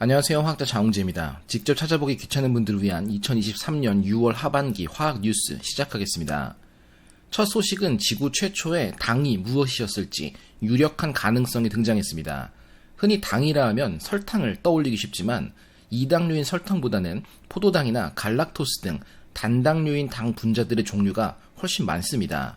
안녕하세요. 화학자 장웅재입니다. 직접 찾아보기 귀찮은 분들을 위한 2023년 6월 하반기 화학 뉴스 시작하겠습니다. 첫 소식은 지구 최초의 당이 무엇이었을지 유력한 가능성이 등장했습니다. 흔히 당이라 하면 설탕을 떠올리기 쉽지만 이당류인 설탕보다는 포도당이나 갈락토스 등 단당류인 당 분자들의 종류가 훨씬 많습니다.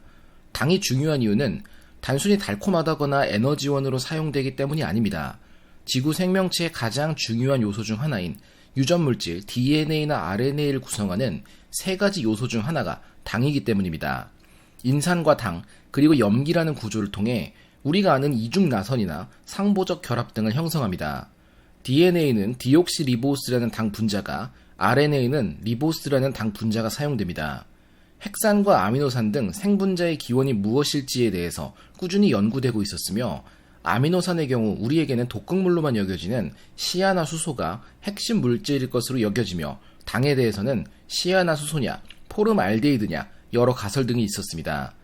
당이 중요한 이유는 단순히 달콤하다거나 에너지원으로 사용되기 때문이 아닙니다. 지구 생명체의 가장 중요한 요소 중 하나인 유전물질 DNA나 RNA를 구성하는 세 가지 요소 중 하나가 당이기 때문입니다. 인산과 당, 그리고 염기라는 구조를 통해 우리가 아는 이중나선이나 상보적 결합 등을 형성합니다. DNA는 디옥시리보스라는 당 분자가, RNA는 리보스라는 당 분자가 사용됩니다. 핵산과 아미노산 등 생분자의 기원이 무엇일지에 대해서 꾸준히 연구되고 있었으며 아미노산의 경우 우리에게는 독극물로만 여겨지는 시아나수소가 핵심 물질일 것으로 여겨지며 당에 대해서는 시아나수소냐, 포름알데히드냐 여러 가설 등이 있었습니다.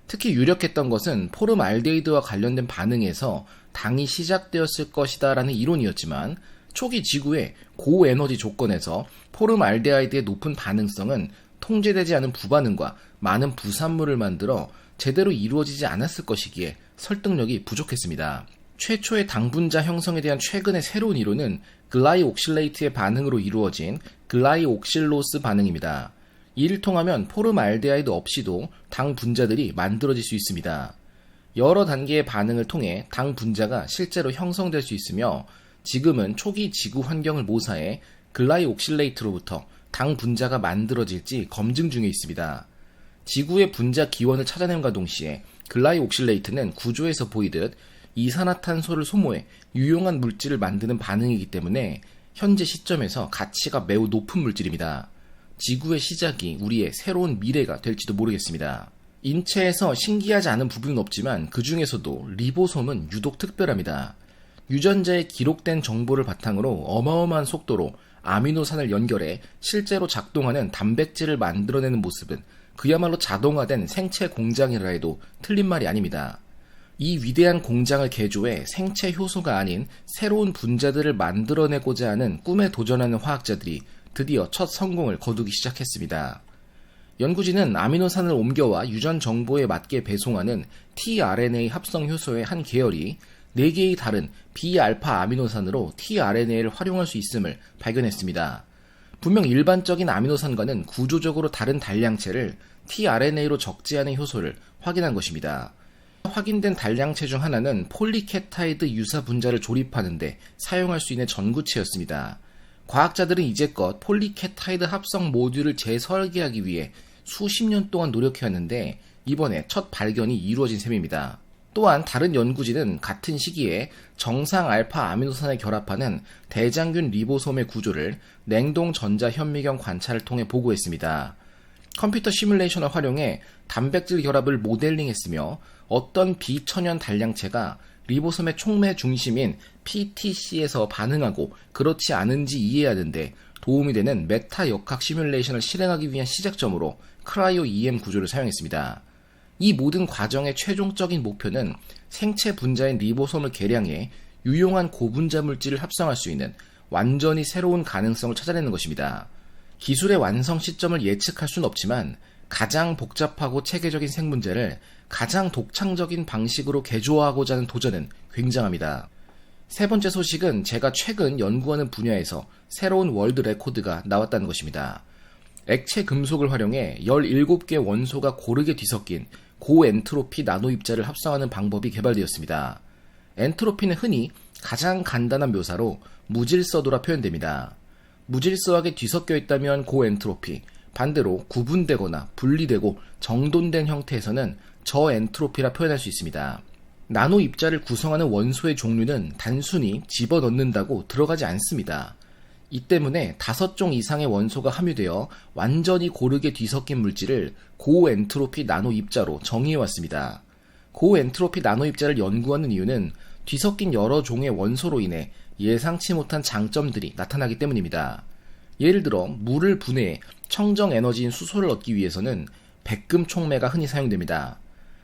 특히 유력했던 것은 포름알데히드와 관련된 반응에서 당이 시작되었을 것이다 라는 이론이었지만 초기 지구의 고에너지 조건에서 포름알데하이드의 높은 반응성은 통제되지 않은 부반응과 많은 부산물을 만들어 제대로 이루어지지 않았을 것이기에 설득력이 부족했습니다. 최초의 당 분자 형성에 대한 최근의 새로운 이론은 글라이옥실레이트의 반응으로 이루어진 글라이옥실로스 반응입니다. 이를 통하면 포름알데하이드 없이도 당 분자들이 만들어질 수 있습니다. 여러 단계의 반응을 통해 당 분자가 실제로 형성될 수 있으며 지금은 초기 지구 환경을 모사해 글라이옥실레이트로부터 당 분자가 만들어질지 검증 중에 있습니다. 지구의 분자 기원을 찾아냄과 동시에 글라이옥실레이트는 구조에서 보이듯 이산화탄소를 소모해 유용한 물질을 만드는 반응이기 때문에 현재 시점에서 가치가 매우 높은 물질입니다. 지구의 시작이 우리의 새로운 미래가 될지도 모르겠습니다. 인체에서 신기하지 않은 부분은 없지만 그 중에서도 리보솜은 유독 특별합니다. 유전자에 기록된 정보를 바탕으로 어마어마한 속도로 아미노산을 연결해 실제로 작동하는 단백질을 만들어내는 모습은 그야말로 자동화된 생체 공장이라 해도 틀린 말이 아닙니다. 이 위대한 공장을 개조해 생체 효소가 아닌 새로운 분자들을 만들어내고자 하는 꿈에 도전하는 화학자들이 드디어 첫 성공을 거두기 시작했습니다. 연구진은 아미노산을 옮겨와 유전 정보에 맞게 배송하는 tRNA 합성 효소의 한 계열이 4개의 다른 비알파 아미노산으로 tRNA를 활용할 수 있음을 발견했습니다. 분명 일반적인 아미노산과는 구조적으로 다른 단량체를 tRNA로 적재하는 효소를 확인한 것입니다. 확인된 단량체 중 하나는 폴리케타이드 유사 분자를 조립하는데 사용할 수 있는 전구체였습니다. 과학자들은 이제껏 폴리케타이드 합성 모듈을 재설계하기 위해 수십 년 동안 노력해왔는데 이번에 첫 발견이 이루어진 셈입니다. 또한 다른 연구진은 같은 시기에 정상 알파 아미노산을 결합하는 대장균 리보솜의 구조를 냉동 전자 현미경 관찰을 통해 보고했습니다. 컴퓨터 시뮬레이션을 활용해 단백질 결합을 모델링했으며 어떤 비천연 단량체가 리보솜의 촉매 중심인 PTC에서 반응하고 그렇지 않은지 이해하는데 도움이 되는 메타 역학 시뮬레이션을 실행하기 위한 시작점으로 크라이오 EM 구조를 사용했습니다. 이 모든 과정의 최종적인 목표는 생체 분자인 리보솜을 개량해 유용한 고분자 물질을 합성할 수 있는 완전히 새로운 가능성을 찾아내는 것입니다. 기술의 완성 시점을 예측할 수는 없지만 가장 복잡하고 체계적인 생분자를 가장 독창적인 방식으로 개조하고자 하는 도전은 굉장합니다. 세 번째 소식은 제가 최근 연구하는 분야에서 새로운 월드 레코드가 나왔다는 것입니다. 액체 금속을 활용해 17개 원소가 고르게 뒤섞인 고엔트로피 나노 입자를 합성하는 방법이 개발되었습니다. 엔트로피는 흔히 가장 간단한 묘사로 무질서도라 표현됩니다. 무질서하게 뒤섞여 있다면 고엔트로피, 반대로 구분되거나 분리되고 정돈된 형태에서는 저엔트로피라 표현할 수 있습니다. 나노 입자를 구성하는 원소의 종류는 단순히 집어넣는다고 들어가지 않습니다. 이 때문에 5종 이상의 원소가 함유되어 완전히 고르게 뒤섞인 물질을 고엔트로피 나노 입자로 정의해왔습니다. 고엔트로피 나노 입자를 연구하는 이유는 뒤섞인 여러 종의 원소로 인해 예상치 못한 장점들이 나타나기 때문입니다. 예를 들어 물을 분해해 청정 에너지인 수소를 얻기 위해서는 백금 촉매가 흔히 사용됩니다.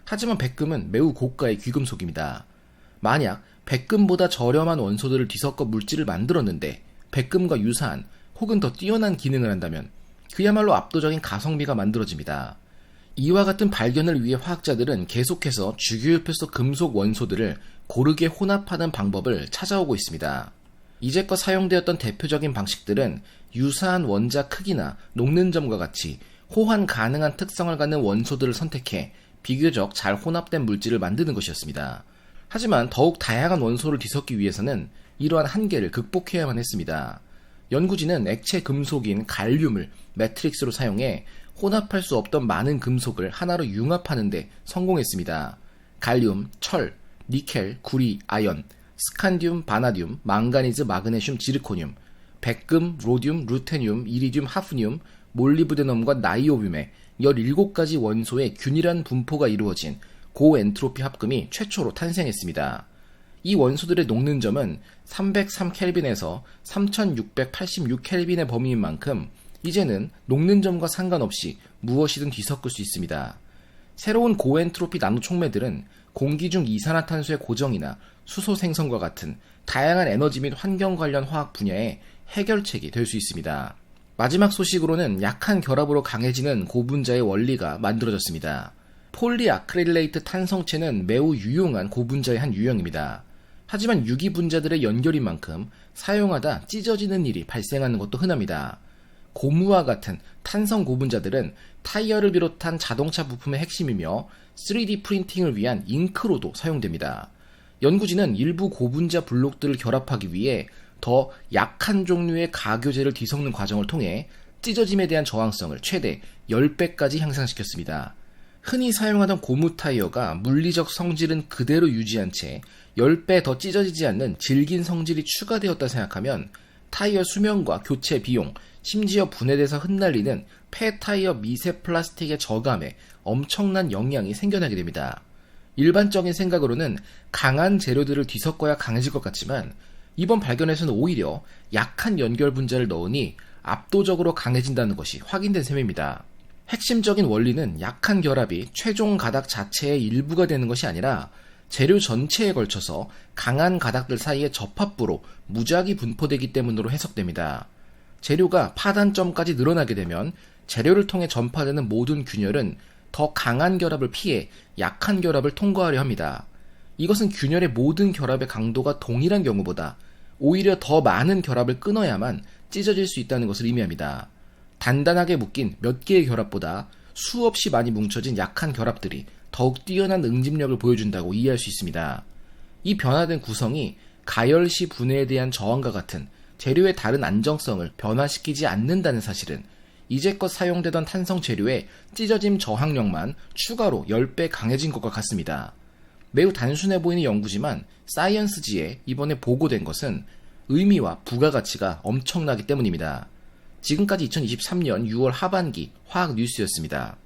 하지만 백금은 매우 고가의 귀금속입니다. 만약 백금보다 저렴한 원소들을 뒤섞어 물질을 만들었는데 백금과 유사한 혹은 더 뛰어난 기능을 한다면 그야말로 압도적인 가성비가 만들어집니다. 이와 같은 발견을 위해 화학자들은 계속해서 주기율표소 금속 원소들을 고르게 혼합하는 방법을 찾아오고 있습니다. 이제껏 사용되었던 대표적인 방식들은 유사한 원자 크기나 녹는 점과 같이 호환 가능한 특성을 갖는 원소들을 선택해 비교적 잘 혼합된 물질을 만드는 것이었습니다. 하지만 더욱 다양한 원소를 뒤섞기 위해서는 이러한 한계를 극복해야만 했습니다. 연구진은 액체 금속인 갈륨을 매트릭스로 사용해 혼합할 수 없던 많은 금속을 하나로 융합하는 데 성공했습니다. 갈륨, 철, 니켈, 구리, 아연, 스칸듐, 바나듐, 망가니즈, 마그네슘, 지르코늄, 백금, 로듐, 루테늄, 이리듐, 하프늄, 몰리브데넘과 나이오듐의 17가지 원소의 균일한 분포가 이루어진 고엔트로피 합금이 최초로 탄생했습니다. 이 원소들의 녹는 점은 303켈빈에서 3686켈빈의 범위인 만큼 이제는 녹는 점과 상관없이 무엇이든 뒤섞을 수 있습니다. 새로운 고엔트로피 나노 촉매들은 공기 중 이산화탄소의 고정이나 수소 생성과 같은 다양한 에너지 및 환경 관련 화학 분야의 해결책이 될 수 있습니다. 마지막 소식으로는 약한 결합으로 강해지는 고분자의 원리가 만들어졌습니다. 폴리아크릴레이트 탄성체는 매우 유용한 고분자의 한 유형입니다. 하지만 유기분자들의 연결인 만큼 사용하다 찢어지는 일이 발생하는 것도 흔합니다. 고무와 같은 탄성 고분자들은 타이어를 비롯한 자동차 부품의 핵심이며 3D 프린팅을 위한 잉크로도 사용됩니다. 연구진은 일부 고분자 블록들을 결합하기 위해 더 약한 종류의 가교제를 뒤섞는 과정을 통해 찢어짐에 대한 저항성을 최대 10배까지 향상시켰습니다. 흔히 사용하던 고무 타이어가 물리적 성질은 그대로 유지한 채 10배 더 찢어지지 않는 질긴 성질이 추가되었다 생각하면 타이어 수명과 교체 비용, 심지어 분해돼서 흩날리는 폐타이어 미세 플라스틱의 저감에 엄청난 영향이 생겨나게 됩니다. 일반적인 생각으로는 강한 재료들을 뒤섞어야 강해질 것 같지만 이번 발견에서는 오히려 약한 연결 분자를 넣으니 압도적으로 강해진다는 것이 확인된 셈입니다. 핵심적인 원리는 약한 결합이 최종 가닥 자체의 일부가 되는 것이 아니라 재료 전체에 걸쳐서 강한 가닥들 사이의 접합부로 무작위 분포되기 때문으로 해석됩니다. 재료가 파단점까지 늘어나게 되면 재료를 통해 전파되는 모든 균열은 더 강한 결합을 피해 약한 결합을 통과하려 합니다. 이것은 균열의 모든 결합의 강도가 동일한 경우보다 오히려 더 많은 결합을 끊어야만 찢어질 수 있다는 것을 의미합니다. 단단하게 묶인 몇 개의 결합보다 수없이 많이 뭉쳐진 약한 결합들이 더욱 뛰어난 응집력을 보여준다고 이해할 수 있습니다. 이 변화된 구성이 가열시 분해에 대한 저항과 같은 재료의 다른 안정성을 변화시키지 않는다는 사실은 이제껏 사용되던 탄성 재료의 찢어짐 저항력만 추가로 10배 강해진 것과 같습니다. 매우 단순해 보이는 연구지만 사이언스지에 이번에 보고된 것은 의미와 부가가치가 엄청나기 때문입니다. 지금까지 2023년 6월 하반기 화학 뉴스였습니다.